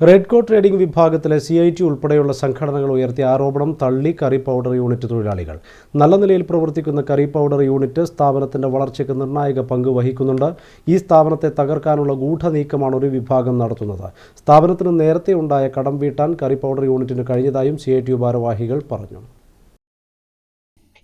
റെഡ്കോ trading വിഭാഗത്തിലെ CIT ഉൾപ്പെടെയുള്ള സംഘടനകൾ ഉയർത്തിയ ആരോപണം തള്ളി കറി പൗഡർ യൂണിറ്റ് തൊഴിലാളികൾ. നല്ല നിലയിൽ പ്രവർത്തിക്കുന്ന കറി പൗഡർ യൂണിറ്റ് സ്ഥാപനത്തിന്റെ വളർച്ചയ്ക്ക് നിർണായക പങ്ക് വഹിക്കുന്നുണ്ട്. ഈ സ്ഥാപനത്തെ തകർക്കാനുള്ള ഗൂഢനീക്കമാണ് ഒരു വിഭാഗം നടത്തുന്നത്. സ്ഥാപനത്തിന് നേരത്തെ ഉണ്ടായ കടം വീട്ടാൻ കറി പൗഡർ യൂണിറ്റിന് കഴിഞ്ഞതായും CITU ഭാരവാഹികൾ പറഞ്ഞു.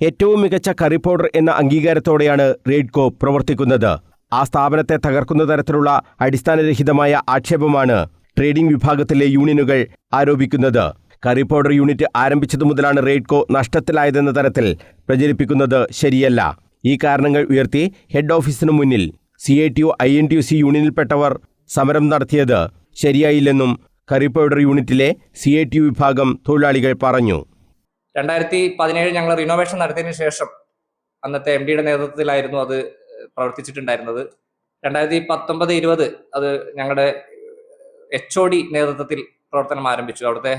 ഏറ്റവും മികച്ച കറി പൗഡർ എന്ന അംഗീകാരത്തോടെയാണ് റെഡ്കോ പ്രവർത്തിക്കുന്നത്. ആ സ്ഥാപനത്തെ തകർക്കുന്ന തരത്തിലുള്ള അടിസ്ഥാനരഹിതമായ ആക്ഷേപമാണ് ട്രേഡിംഗ് വിഭാഗത്തിലെ യൂണിയനുകൾ ആരോപിക്കുന്നത്. കറി പൗഡർ യൂണിറ്റ് ആരംഭിച്ചതു മുതലാണ് റെഡ്കോ നഷ്ടത്തിലായതെന്ന തരത്തിൽ പ്രചരിപ്പിക്കുന്നത് ശരിയല്ല. ഈ കാരണങ്ങൾ ഉയർത്തി ഹെഡ് ഓഫീസിനു മുന്നിൽ CITU INTUC യൂണിയനിൽപ്പെട്ടവർ സമരം നടത്തിയത് ശരിയായില്ലെന്നും കറി പൗഡർ യൂണിറ്റിലെ CITU വിഭാഗം തൊഴിലാളികൾ പറഞ്ഞു. 2017 ഞങ്ങൾ റിനോവേഷൻ നടത്തിയതിനു ശേഷം അന്നത്തെ MDയുടെ നേതൃത്വത്തിലായിരുന്നു അത് പ്രവർത്തിച്ചിട്ടുണ്ടായിരുന്നത്. 2019-20 അത് ഞങ്ങളുടെ HOD നേതൃത്വത്തിൽ പ്രവർത്തനം ആരംഭിച്ചു. അവിടുത്തെ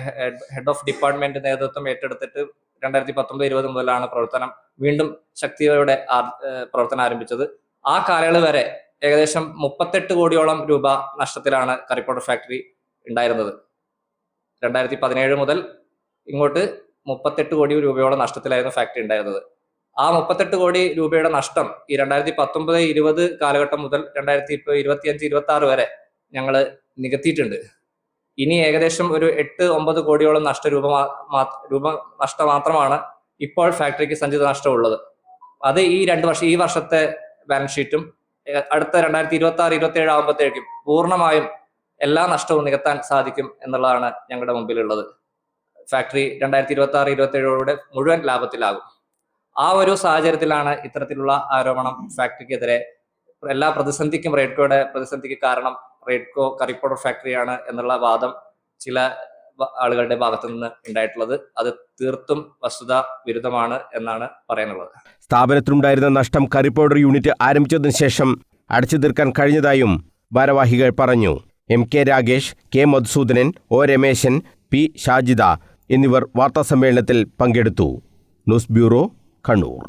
ഹെഡ് ഓഫ് ഡിപ്പാർട്ട്മെന്റ് നേതൃത്വം ഏറ്റെടുത്തിട്ട് 2019-20 മുതലാണ് പ്രവർത്തനം വീണ്ടും ശക്തിയോടെ പ്രവർത്തനം ആരംഭിച്ചത്. ആ കാലയളവ് വരെ ഏകദേശം 38 കോടിയോളം രൂപ നഷ്ടത്തിലാണ് കറി പൗഡർ ഫാക്ടറി ഉണ്ടായിരുന്നത്. 2017 മുതൽ ഇങ്ങോട്ട് 38 കോടി രൂപയോളം നഷ്ടത്തിലായിരുന്നു ഫാക്ടറി ഉണ്ടായിരുന്നത്. ആ 38 കോടി രൂപയുടെ നഷ്ടം ഈ 2019-20 കാലഘട്ടം മുതൽ 2025-26 വരെ ഞങ്ങൾ നികത്തിയിട്ടുണ്ട്. ഇനി ഏകദേശം ഒരു 8-9 കോടിയോളം നഷ്ടം മാത്രമാണ് ഇപ്പോൾ ഫാക്ടറിക്ക് സഞ്ചിത നഷ്ടമുള്ളത്. അത് ഈ വർഷത്തെ ബാലൻസ് ഷീറ്റും അടുത്ത 2026-27 ആകുമ്പോഴത്തേക്കും പൂർണ്ണമായും എല്ലാ നഷ്ടവും നികത്താൻ സാധിക്കും എന്നുള്ളതാണ് ഞങ്ങളുടെ മുമ്പിലുള്ളത്. ഫാക്ടറി 2026-27 മുഴുവൻ ലാഭത്തിലാകും. ആ ഒരു സാഹചര്യത്തിലാണ് ഇത്തരത്തിലുള്ള ആരോപണം ഫാക്ടറിക്കെതിരെ. എല്ലാ പ്രതിസന്ധിക്കും റെഡ്കോയുടെ പ്രതിസന്ധിക്ക് കാരണം റെഡ്കോ കറി പൗഡർ ഫാക്ടറിയാണ് എന്നുള്ള വാദം ചില ആളുകളുടെ ഭാഗത്തു നിന്ന് ഉണ്ടായിട്ടുള്ളത്. അത് തീർത്തും വസ്തുത വിരുദ്ധമാണ് എന്നാണ് പറയാനുള്ളത്. സ്ഥാപനത്തിനുണ്ടായിരുന്ന നഷ്ടം കറി പൗഡർ യൂണിറ്റ് ആരംഭിച്ചതിനു ശേഷം അടച്ചു തീർക്കാൻ കഴിഞ്ഞതായും ഭാരവാഹികൾ പറഞ്ഞു. MK Ragesh, K Madhusoodanan, O Rameshan, P Shajida എന്നിവർ വാർത്താസമ്മേളനത്തിൽ പങ്കെടുത്തു. News bureau, Kannur.